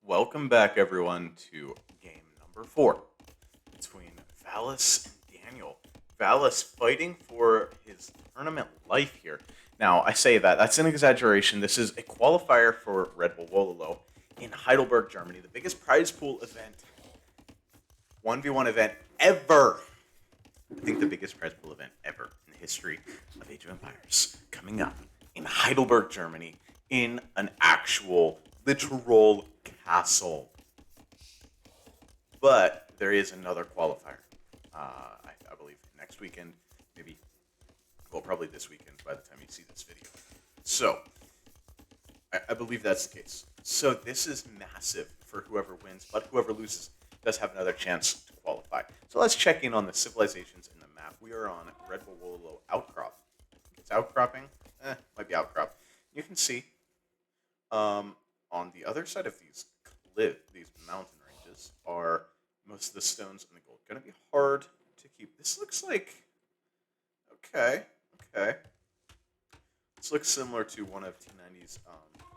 Welcome back, everyone, to game number 4 between Valas and Daniel. Valas fighting for his tournament life here. Now, I say that's an exaggeration. This is a qualifier for Red Bull Wololo in Heidelberg, Germany, the biggest prize pool event, 1v1 event ever. I think the biggest prize pool event ever in the history of Age of Empires. Coming up in Heidelberg, Germany, in an actual, literal castle. But there is another qualifier. I believe next weekend, maybe, well, probably this weekend by the time you see this video. So, I believe that's the case. So this is massive for whoever wins, but whoever loses does have another chance to qualify. So let's check in on the civilizations in the map. We are on Red Bull Wololo Outcrop. It's outcropping? Might be outcrop. You can see on the other side of these these mountain ranges, are most of the stones and the gold. Going to be hard to keep. This looks like, okay. This looks similar to one of T90's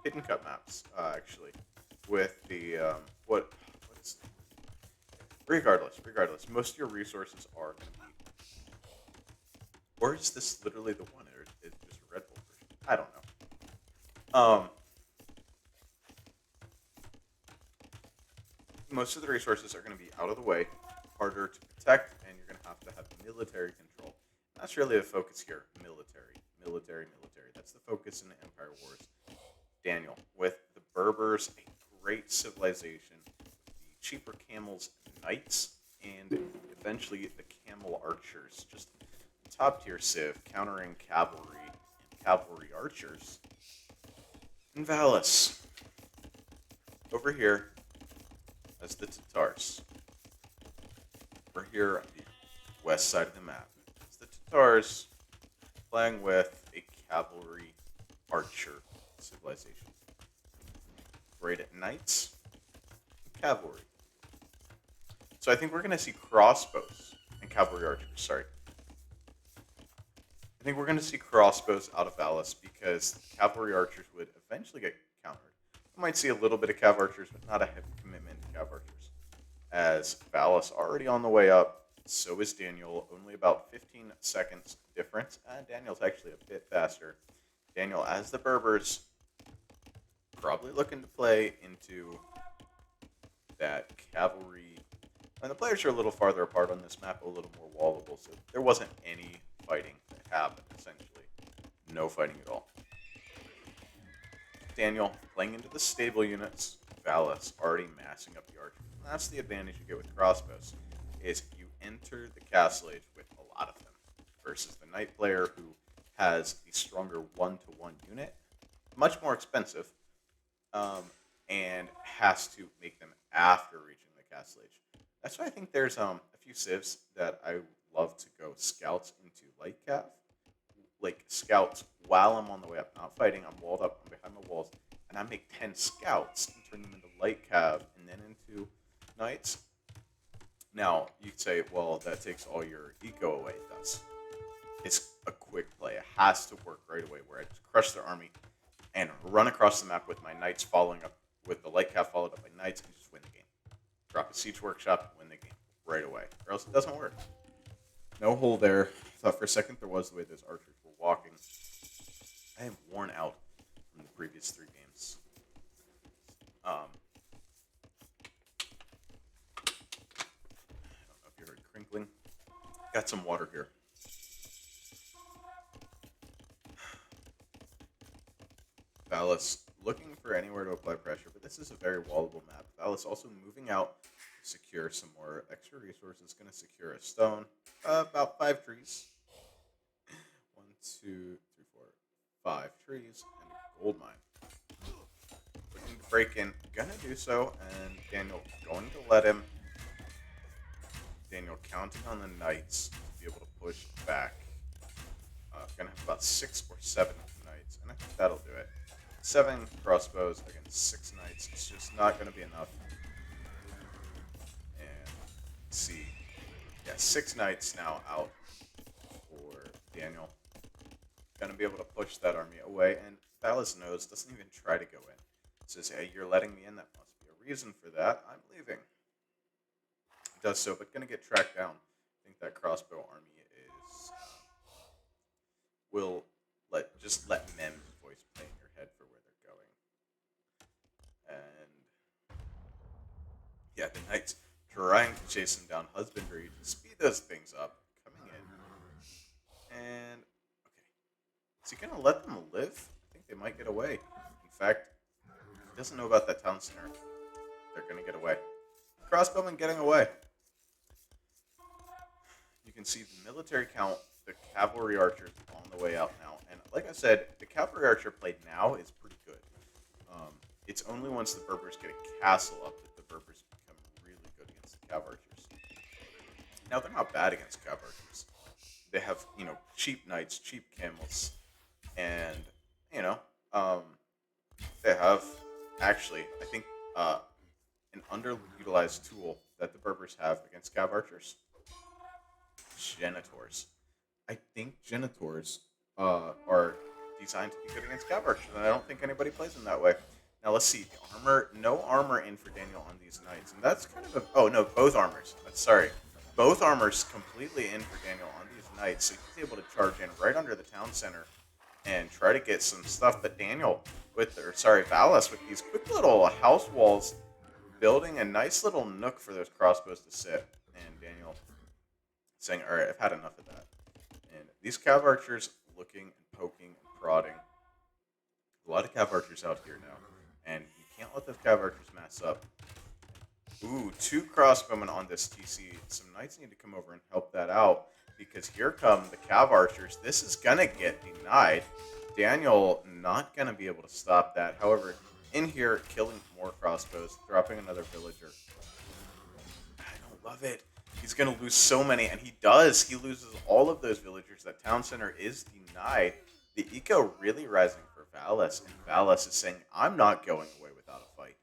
hidden cut maps, actually, with the what is it? Regardless, most of your resources are going to be. Or is this literally the one, or is it just a Red Bull version? I don't know. Most of the resources are going to be out of the way, harder to protect, and you're going to have military control. And that's really the focus here. Military. That's the focus in the Empire Wars. Daniel, with the Berbers, a great civilization, the cheaper camels, knights, and eventually the camel archers. Just top tier civ, countering cavalry and cavalry archers. And Valis. Over here, as the Tatars. We're here on the west side of the map. It's the Tatars playing with a cavalry archer civilization. Great at knights and cavalry. So I think we're going to see crossbows and cavalry archers. Sorry. I think we're going to see crossbows out of Valis because cavalry archers would eventually get countered. We might see a little bit of cav archers, but not a heavy commitment to cav archers. As Valis already on the way up, so is Daniel. Only about 15 seconds difference. Daniel's actually a bit faster. Daniel, as the Berbers, probably looking to play into that cavalry. And the players are a little farther apart on this map, a little more wallable, so there wasn't any fighting that happened, essentially. No fighting at all. Daniel playing into the stable units. Valis already massing up the archers. And that's the advantage you get with crossbows, is you enter the castle age with a lot of them, versus the knight player who has the stronger 1-to-1 unit, much more expensive, and has to make them after reaching the castle age. That's why I think there's a few civs that I love to go scouts into light cav, like scouts while I'm on the way up, not fighting. I'm walled up, I'm behind my walls, and I make 10 scouts and turn them into light cav and then into knights. Now, you'd say, well, that takes all your eco away. It does. It's a quick play. It has to work right away, where I just crush their army and run across the map with my knights following up, with the light cav followed up by knights, and just win the game. Drop a siege workshop, win the game right away. Or else it doesn't work. No hole there. Thought for a second there was, the way those archers were walking. I am worn out from the previous 3 games. I don't know if you heard crinkling. Got some water here. Valis looking for anywhere to apply pressure, but this is a very wallable map. Valis also moving out to secure some more extra resources. Going to secure a stone, about 5 trees. 1, 2, 3, 4, 5 trees, and a gold mine. Looking to break in, gonna do so, and Daniel going to let him. Daniel counting on the knights to be able to push back. Gonna have about 6 or 7 knights, and I think that'll do it. 7 crossbows against 6 knights. It's just not gonna be enough. And let's see, yeah, 6 knights now out for Daniel. Gonna be able to push that army away, and Valis knows, doesn't even try to go in. Says, hey, you're letting me in, that must be a reason for that, I'm leaving. It does so, but going to get tracked down. I think that crossbow army is will let Mem's voice play in your head for where they're going. And yeah, the knights trying to chase them down. Husbandry to speed those things up. Coming in. And okay. Is he gonna let them live? I think they might get away. In fact, he doesn't know about that town center. They're gonna get away. Crossbowmen getting away. You can see the military count, the cavalry archers on the way out now. And like I said, the cavalry archer played now is pretty good. It's only once the Berbers get a castle up that the Berbers become really good against the cav archers. Now, they're not bad against cav archers. They have, cheap knights, cheap camels, and, they have, actually, I think, an underutilized tool that the Berbers have against cav archers. Genitors. I think Genitors are designed to be good against cav archers, and I don't think anybody plays them that way. Now let's see. The armor, no armor in for Daniel on these knights, and that's kind of a. Oh no, both armors. Sorry, both armors completely in for Daniel on these knights, so he's able to charge in right under the town center and try to get some stuff. But Daniel Valas with these quick little house walls, building a nice little nook for those crossbows to sit, and Daniel saying, "All right, I've had enough of that." And these cav archers looking and poking and prodding. A lot of cav archers out here now. And you can't let those cav archers mess up. Ooh, 2 crossbowmen on this TC. Some knights need to come over and help that out. Because here come the cav archers. This is going to get denied. Daniel not going to be able to stop that. However, in here, killing more crossbows. Dropping another villager. I don't love it. He's going to lose so many. And he does. He loses all of those villagers. That town center is denied. The eco really rising for Valas, and Valas is saying, I'm not going away without a fight.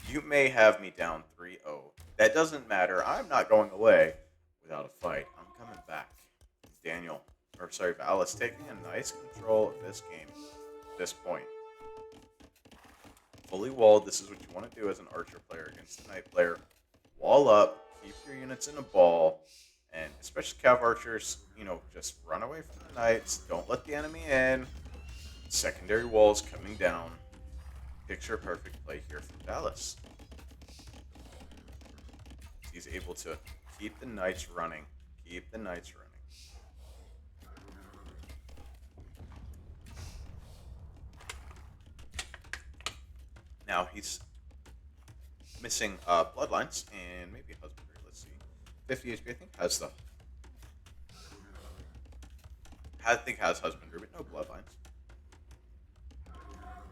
You may have me down 3-0. That doesn't matter. I'm not going away without a fight. I'm coming back. Valas taking a nice control of this game at this point. Fully walled. This is what you want to do as an archer player against a knight player. Wall up, keep your units in a ball, and especially cav archers, just run away from the knights. Don't let the enemy in. Secondary walls coming down. Picture perfect play here from Valas. He's able to keep the knights running. Keep the knights running. Now he's missing bloodlines and maybe husbandry. Let's see. 50 HP, I think has husbandry, but no bloodlines.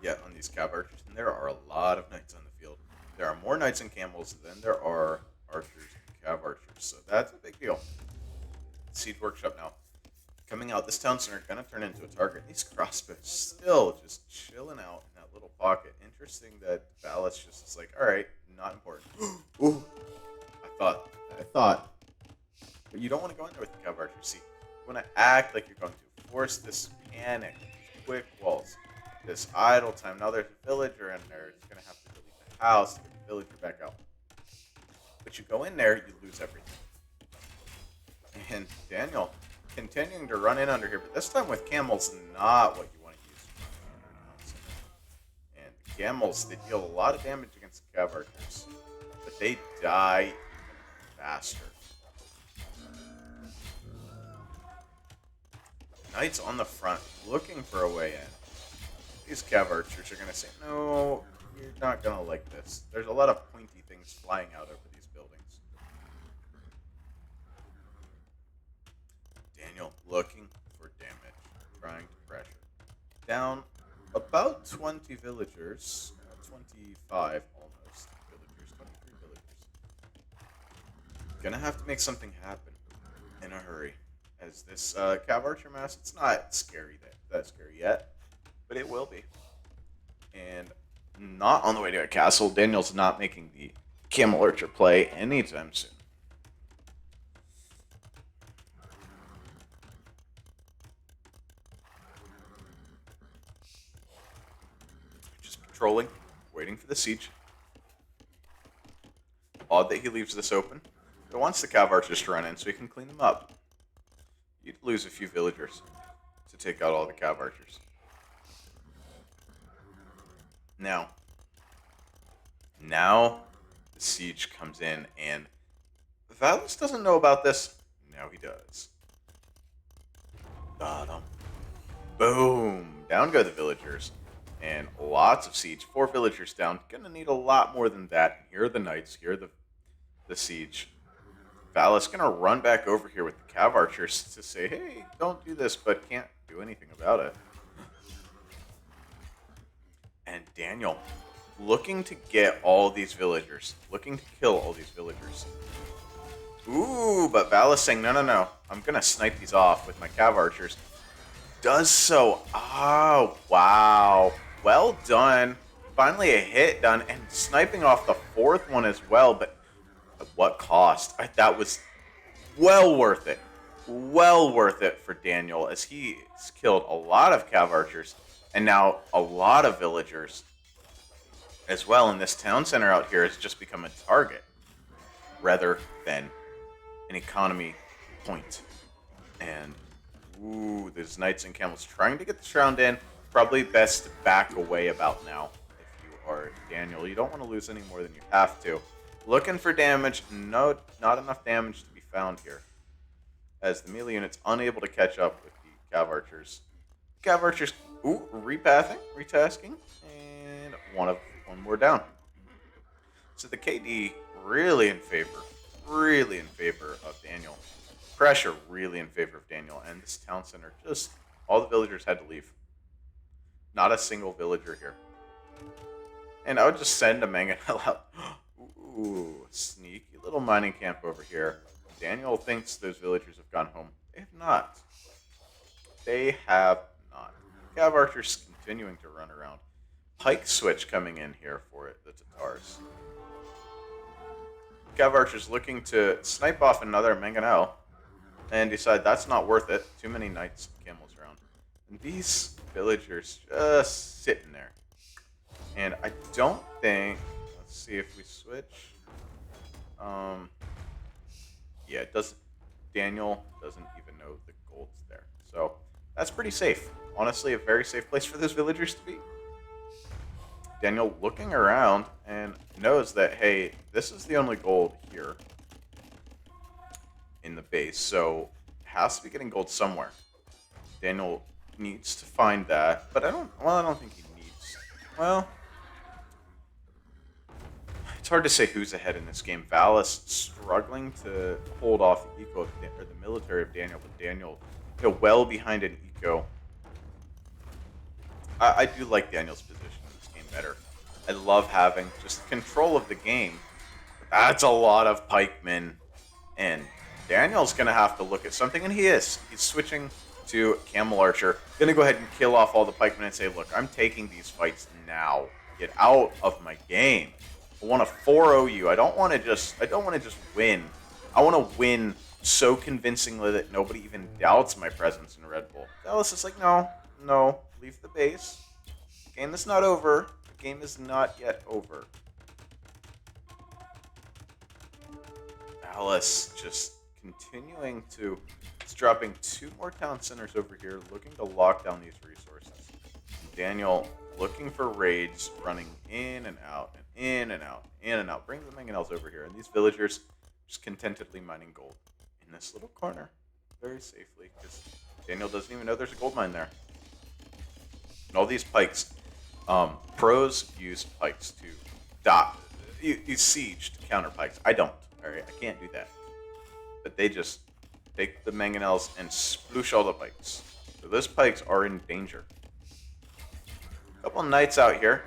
Yeah, on these cav archers, and there are a lot of knights on the field. There are more knights and camels than there are archers and cav archers, so that's a big deal. Siege workshop now. Coming out, this town center gonna turn into a target. These crossbows still just chilling out in that little pocket. Interesting that Valas just is like, alright, not important. Ooh, I thought. But you don't want to go in there with the cav archers. See, you want to act like you're going to force this panic, quick walls. This idle time. Now there's a villager in there. It's going to have to delete the house to get the villager back out. But you go in there, you lose everything. And Daniel continuing to run in under here, but this time with camels, not what you want to use. And the camels, they deal a lot of damage against the cav archers, but they die even faster. Knights on the front, looking for a way in. These cav archers are going to say, no, you're not going to like this. There's a lot of pointy things flying out over these buildings. Daniel looking for damage, trying to pressure. Down about 20 villagers, 25 almost villagers, 23 villagers. Gonna have to make something happen in a hurry. As this cav archer mass, it's not scary that scary yet, but it will be. And not on the way to a castle. Daniel's not making the camel archer play anytime soon. Just patrolling, waiting for the siege. Odd that he leaves this open. But wants the cav archers to run in so he can clean them up. You'd lose a few villagers to take out all the cav archers. Now the siege comes in, and Valas doesn't know about this. Now he does. Got him. Boom! Down go the villagers. And lots of siege. 4 villagers down. Gonna need a lot more than that. Here are the knights. Here are the siege. Valas gonna run back over here with the cav archers to say, hey, don't do this, but can't do anything about it. And Daniel, looking to get all these villagers. Looking to kill all these villagers. Ooh, but Valas saying, no. I'm gonna snipe these off with my cav archers. Does so. Oh, wow. Well done. Finally a hit done, and sniping off the 4th one as well, but at what cost? That was well worth it. Well worth it for Daniel, as he's killed a lot of cav archers, and now a lot of villagers as well, and this town center out here has just become a target rather than an economy point. And ooh, there's knights and camels trying to get this round in. Probably best to back away about now if you are Daniel. You don't want to lose any more than you have to. Looking for damage. No, not enough damage to be found here, as the melee unit's unable to catch up with the cav archers. Cav archers, ooh, retasking, and one more down. So the KD really in favor of Daniel. Pressure really in favor of Daniel, and this town center, just all the villagers had to leave. Not a single villager here. And I would just send a mangonel out. Ooh, sneaky little mining camp over here. Daniel thinks those villagers have gone home. They have not. They have not. Cav archers continuing to run around. Pike switch coming in here for it, the Tatars. Cav archers looking to snipe off another mangonel and decide that's not worth it. Too many knights and camels around. And these villagers just sitting there. And I don't think... Let's see if we switch. Yeah, it doesn't... Daniel doesn't even know the gold's there. So, that's pretty safe. Honestly, a very safe place for those villagers to be. Daniel looking around and knows that, hey, this is the only gold here in the base, so has to be getting gold somewhere. Daniel needs to find that, but I don't think he needs. Well, it's hard to say who's ahead in this game. Valas struggling to hold off the eco or the military of Daniel, but Daniel, well behind an eco. I do like Daniel's position in this game better. I love having just control of the game. That's a lot of pikemen, and Daniel's going to have to look at something, and he is. He's switching to Camel Archer. Going to go ahead and kill off all the pikemen and say, look, I'm taking these fights now. Get out of my game. I want to 4-0 you. I don't want to just win. I want to win so convincingly that nobody even doubts my presence in Red Bull. Dallas is like, no, leave the base. The game is not over. The game is not yet over. Dallas just continuing to... It's dropping 2 more town centers over here, looking to lock down these resources. Daniel looking for raids, running in and out, and in and out, in and out. Bring the mangonels over here, and these villagers just contentedly mining gold in this little corner, very safely, because Daniel doesn't even know there's a gold mine there. And all these pikes, pros use pikes to dot, use siege to counter pikes. I don't. All right, I can't do that. But they just take the mangonels and sploosh all the pikes. So those pikes are in danger. A couple knights out here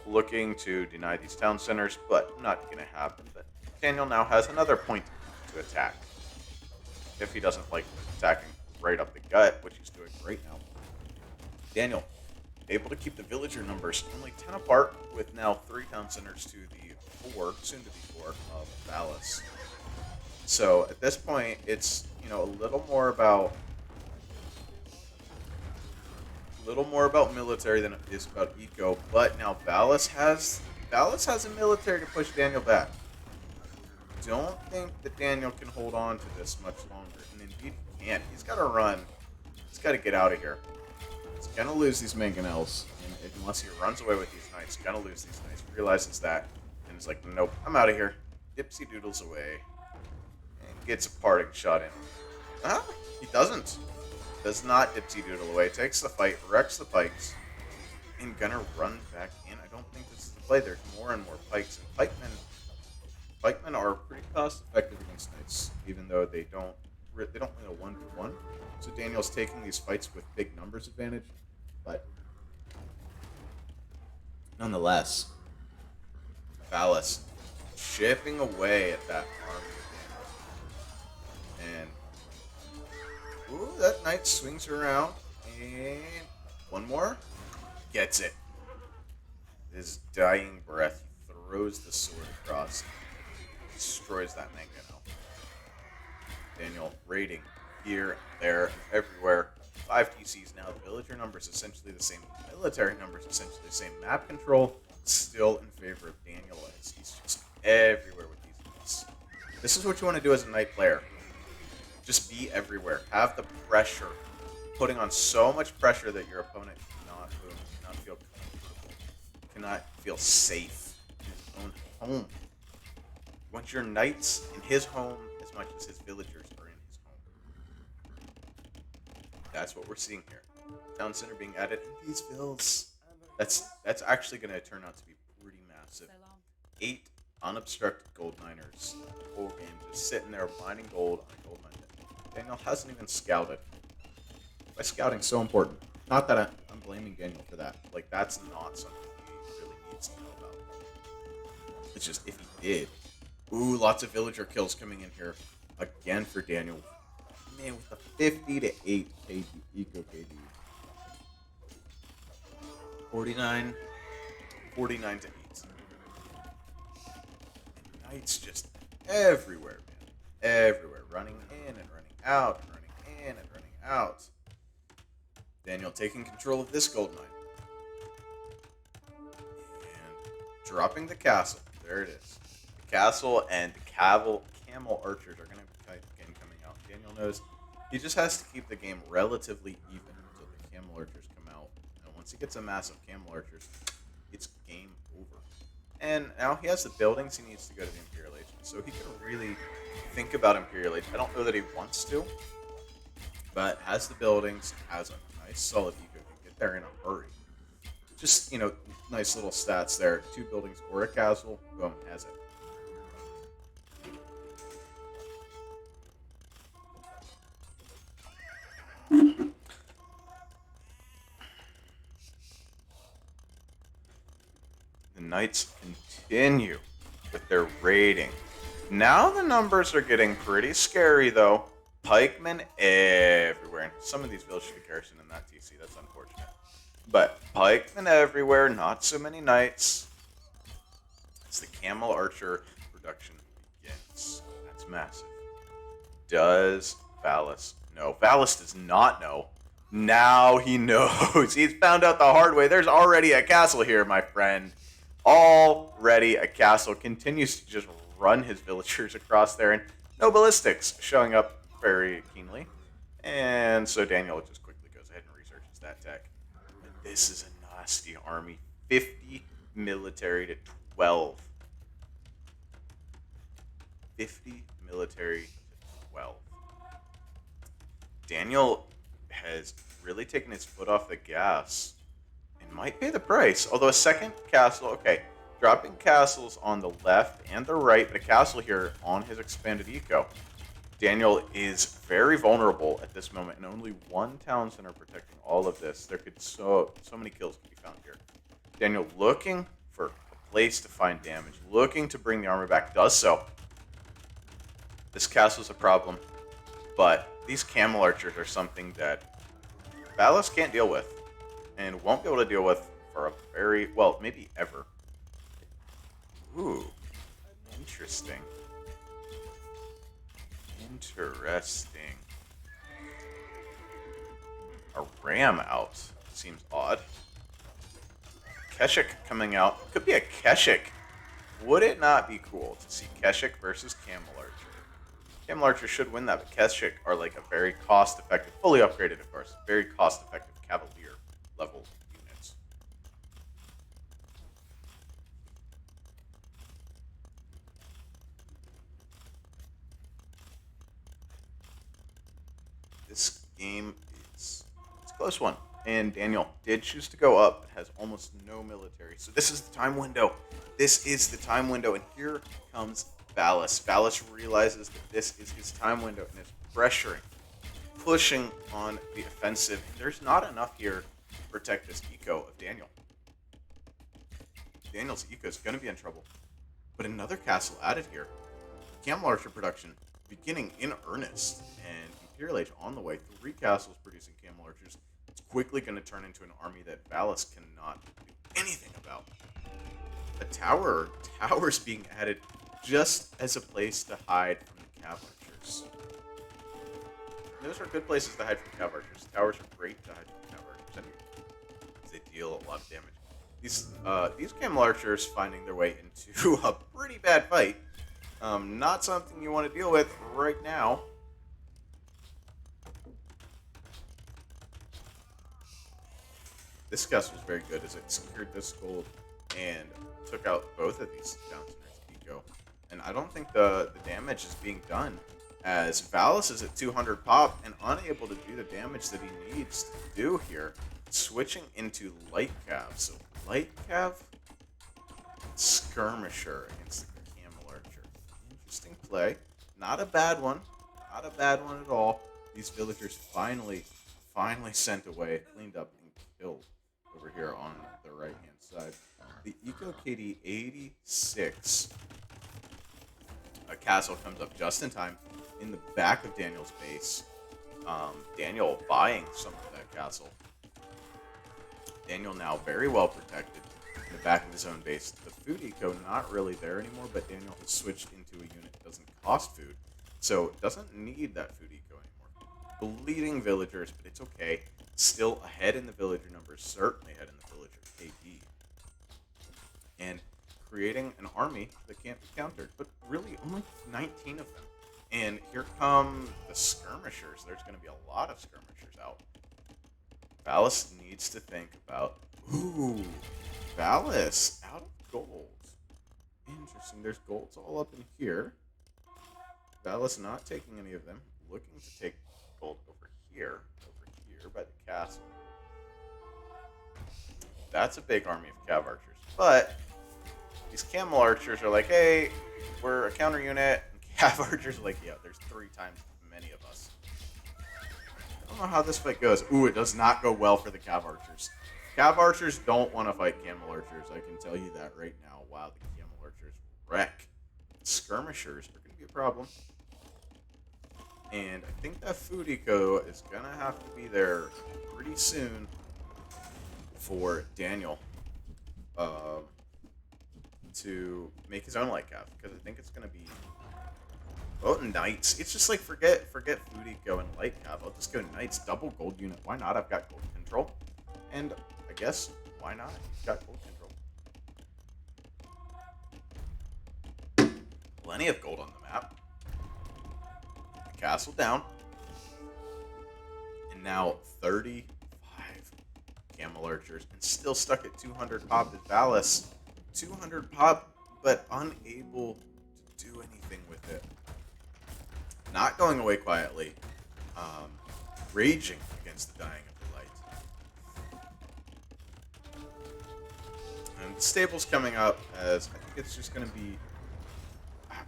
looking to deny these town centers, but not going to happen. But Daniel now has another point to attack. If he doesn't like attacking right up the gut, which he's doing right now. Daniel able to keep the villager numbers only 10 apart, with now 3 town centers to the 4, soon to be 4, of Valas. So at this point, it's a little more about military than it is about eco. But now Valas has a military to push Daniel back. don't think that Daniel can hold on to this much longer. And indeed he can't. He's got to run. He's got to get out of here. He's going to lose these mangonels. And unless he runs away with these knights, he's going to lose these knights. He realizes that. And he's like, nope, I'm out of here. Dipsy doodles away. And gets a parting shot in. Ah, he doesn't. Does not dipsy doodle away. Takes the fight, wrecks the pikes. And gonna run back in. I don't think this is the play. There's more and more pikes. And pikemen are pretty cost effective against knights, even though they don't win a 1-to-1. So Daniel's taking these fights with big numbers advantage, but nonetheless, Valas chipping away at that army again. And ooh, that knight swings around, and one more. Gets it. His dying breath, he throws the sword across, destroys that mangonel. Daniel raiding here, there, and everywhere. 5 TCs now. The villager numbers essentially the same. Military numbers essentially the same. Map control still in favor of Daniel as he's just everywhere with these knights. This is what you want to do as a knight player. Just be everywhere. Have the pressure. Putting on so much pressure that your opponent cannot move, cannot feel comfortable, cannot feel safe in his own home. You want your knights in his home as much as his villagers are in his home. That's what we're seeing here. Town center being added in these vills. That's actually going to turn out to be pretty massive. 8 unobstructed gold miners. The whole game just sitting there mining gold on a gold mine. Daniel hasn't even scouted. Why scouting so important? Not that I'm blaming Daniel for that. Like, that's not something he really needs to know about. It's just if he did. Ooh, lots of villager kills coming in here again for Daniel. Man, with the 50 to 8 KD, eco KD. 49 to 8. And knights just everywhere, man. Everywhere. Running in and running out and running in and running out. Daniel taking control of this gold mine. And dropping the castle. There it is. The castle and camel archers are going to begin coming out. Daniel knows he just has to keep the game relatively even until the camel archers come out. And once he gets a mass of camel archers, it's game over. And now he has the buildings he needs to go to the Imperial Age. So he can really think about Imperial Age. I don't know that he wants to, but has the buildings, has a nice solid eco, can get there in a hurry. Just, nice little stats there. 2 buildings or a castle, boom, has it. The knights continue with their raiding. Now the numbers are getting pretty scary, though. Pikemen everywhere. And some of these villas should be garrisoned in that TC. That's unfortunate. But pikemen everywhere. Not so many knights. As the camel archer production begins. That's massive. Does Valas know? Valas does not know. Now he knows. He's found out the hard way. There's already a castle here, my friend. Already a castle. Continues to just run his villagers across there. And no ballistics showing up very keenly. And so Daniel just quickly goes ahead and researches that tech. But this is a nasty army. 50 military to 12. 50 military to 12. Daniel has really taken his foot off the gas and might pay the price. Although a second castle, okay, dropping castles on the left and the right, but a castle here on his expanded eco. Daniel is very vulnerable at this moment, and only 1 town center protecting all of this. There could so many kills could be found here. Daniel looking for a place to find damage, looking to bring the armor back, does so. This castle's a problem, but these camel archers are something that Valas can't deal with, and won't be able to deal with for a very, well, maybe ever. Ooh, interesting. Interesting. A ram out. Seems odd. Keshik coming out. Could be a Keshik. Would it not be cool to see Keshik versus Camel Archer? Camel Archer should win that, but Keshik are like a very cost-effective, fully upgraded, of course, very cost-effective Cavalier level units. This game is it's a close one. And Daniel did choose to go up, but has almost no military. So this is the time window. This is the time window. And here comes Valas. Valas realizes that this is his time window and is pressuring, pushing on the offensive. There's not enough here to protect this eco of Daniel. Daniel's eco is going to be in trouble. But another castle added here. Camel Archer production beginning in earnest. And Imperial Age on the way. 3 castles producing Camel Archers. It's quickly going to turn into an army that Valas cannot do anything about. A towers being added just as a place to hide from the Cav Archers. Those are good places to hide from Cav Archers. Towers are great to hide from Cav Archers. They deal a lot of damage. These Camel Archers finding their way into a pretty bad fight. Not something you want to deal with right now. This castle was very good as it secured this gold and took out both of these Downtoners eco. And I don't think the damage is being done, as Valas is at 200 pop and unable to do the damage that he needs to do here. Switching into Light Cav. So Light Cav, Skirmisher against the Camel Archer. Interesting play. Not a bad one. Not a bad one at all. These villagers finally sent away, cleaned up, and killed over here on the right hand side. The Eco KD 86 castle comes up just in time in the back of Daniel's base. Daniel buying some of that castle. Daniel now very well protected in the back of his own base. The food eco not really there anymore, but Daniel has switched into a unit that doesn't cost food, so doesn't need that food eco anymore. Bleeding villagers, but it's okay. Still ahead in the villager numbers, certainly ahead in the villager KD. And creating an army that can't be countered, but really only 19 of them. And here come the skirmishers. There's going to be a lot of skirmishers out. Valas needs to think about, Valas out of gold. Interesting. There's golds all up in here. Valas not taking any of them. Looking to take gold over here by the castle. That's a big army of Cav Archers. But these Camel Archers are like, hey, we're a counter unit. And Cav Archers are like, yeah, there's 3 times as many of us. I don't know how this fight goes. Ooh, it does not go well for the Cav Archers. Cav Archers don't want to fight Camel Archers. I can tell you that right now. Wow, the Camel Archers wreck. Skirmishers are going to be a problem. And I think that food eco is going to have to be there pretty soon for Daniel to make his own light cav, because I think it's going to be knights. It's just like forget food eco and light cav. I'll just go knights, double gold unit. Why not? I've got gold control. And I guess, why not? He's got gold control. Plenty of gold on the map. Castle down, and now 35 Camel Archers, and still stuck at 200 pop is Valas. 200 pop, but unable to do anything with it. Not going away quietly, raging against the dying of the light. And the stable's coming up, as I think it's just going to be...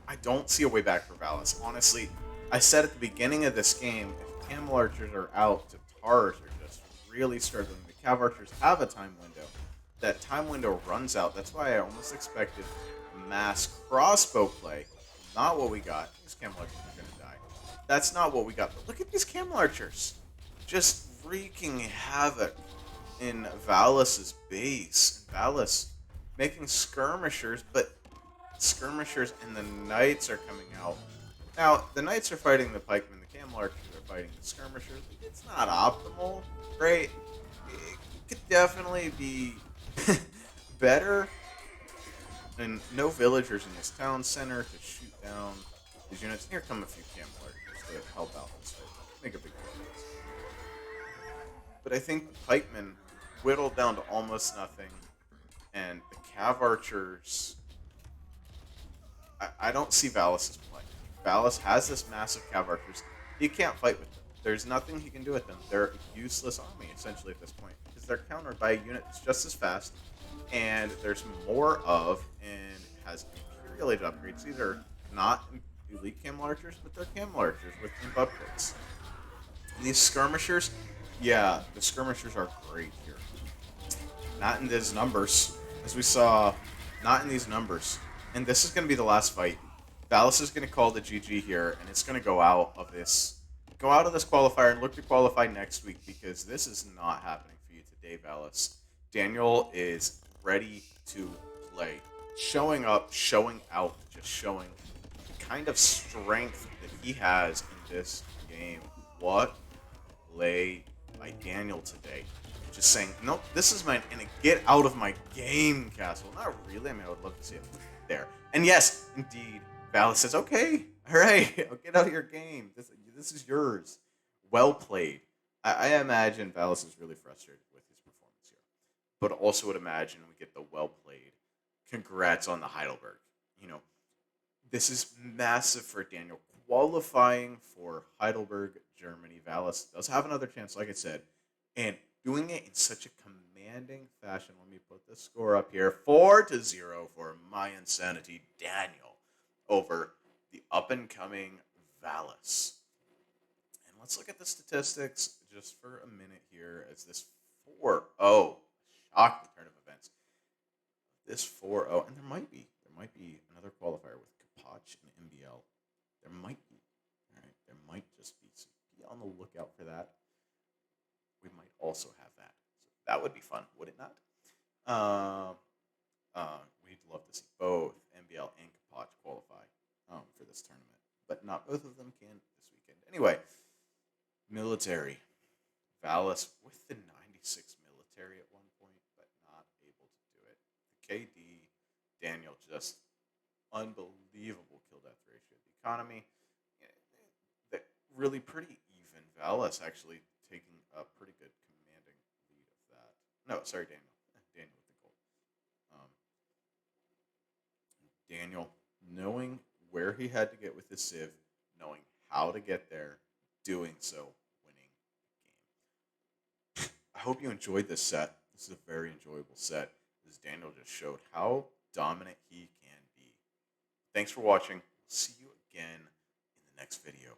I don't see a way back for Valas, honestly. I said at the beginning of this game, if Camel Archers are out, the Tars are just really struggling. The Cav Archers have a time window. That time window runs out. That's why I almost expected mass crossbow play. Not what we got. These Camel Archers are going to die. That's not what we got. But look at these Camel Archers. Just wreaking havoc in Valas' base. And Valas making skirmishers, but skirmishers and the knights are coming out. Now, the knights are fighting the pikemen, the Camel Archers are fighting the skirmishers. It's not optimal, right? It could definitely be better. And no villagers in this town center to shoot down these units. Here come a few camel archers to help out this fight. Make a big difference. But I think the pikemen whittled down to almost nothing, and the cav archers. I don't see Valis' play. Valis has this massive cav archers. He can't fight with them. There's nothing he can do with them. They're a useless army, essentially, at this point. Because they're countered by a unit that's just as fast, and there's more of, and has imperialated upgrades. These are not elite camel archers, but they're camel archers with imp upgrades. And these skirmishers, yeah, the skirmishers are great here. Not in these numbers. As we saw, not in these numbers. And this is going to be the last fight. Valis is going to call the GG here, and it's going to go out of this qualifier and look to qualify next week, because this is not happening for you today, Valis. Daniel is ready to play. Showing up, showing out, just showing the kind of strength that he has in this game. What play by Daniel today. Just saying, nope, this is mine, and get out of my game, Castle. Not really. I mean, I would love to see it there. And yes, indeed, Valis says, okay, all right, I'll get out of your game. This is yours. Well played. I imagine Valis is really frustrated with his performance here, but also would imagine we get the well played. Congrats on the Heidelberg. You know, this is massive for Daniel. Qualifying for Heidelberg, Germany. Valis does have another chance, like I said, and doing it in such a commanding fashion. Let me put the score up here. 4-0 for mYi.Daniel over the up-and-coming Valis. And let's look at the statistics just for a minute here as this 4-0. Shocking turn of events. This 4-0, and there might be another qualifier with Kapach and MBL. There might be. All right, there might just be. So be on the lookout for that. We might also have that. So that would be fun, would it not? We'd love to see both MBL and Kapach qualify for this tournament, but not both of them can this weekend. Anyway, military. Valis with the 96 military at one point, but not able to do it. The KD, Daniel, just unbelievable kill-death ratio. The economy, really pretty even. Valis actually taking a pretty good commanding lead of that. No, sorry, Daniel. Daniel with the goal. Daniel, knowing where he had to get with his Civ, knowing how to get there, doing so, winning the game. I hope you enjoyed this set. This is a very enjoyable set, as Daniel just showed how dominant he can be. Thanks for watching. See you again in the next video.